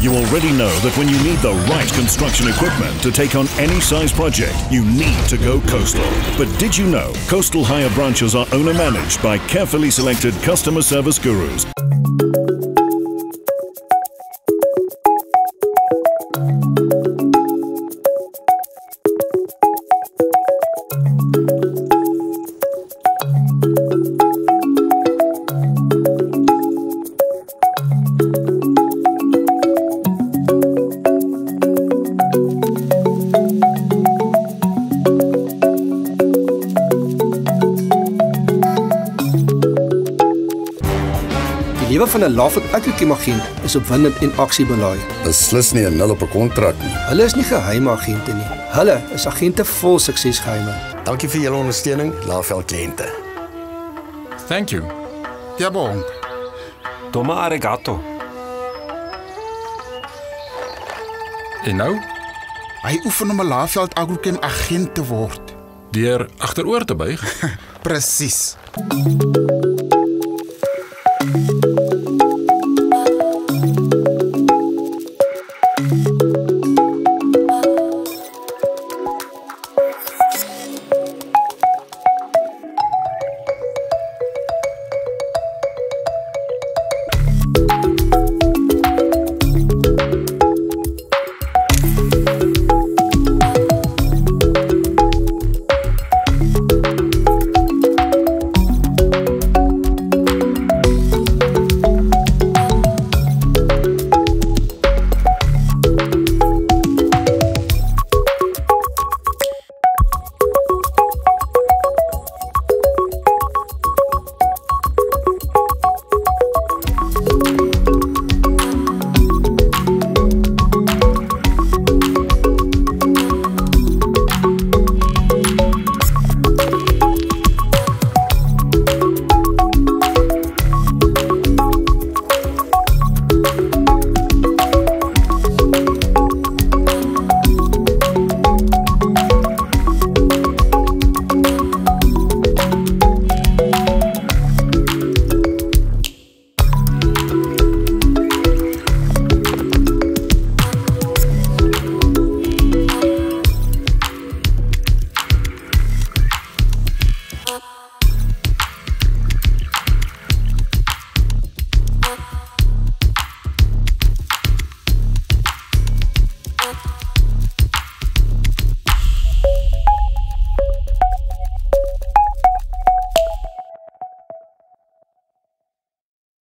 You already know that when you need the right construction equipment to take on any size project, you need to go Coastal. But did you know Coastal hire branches are owner-managed by carefully selected customer service gurus? Die lewe van 'n Lavik Agrikem-agent is opwindend en aksiebelaai. Beslis nie 'n nul op 'n kontrak nie. Hulle is nie geheime agente nie. Hulle is agente vol suksesgeheime. Dankie vir julle ondersteuning, Laveld kliënte. Thank you. Ja, bon. Toma arigato. En nou? Hy oefen om 'n Laveld Agrochem agent te word. Deur agteroor te buig? Presies.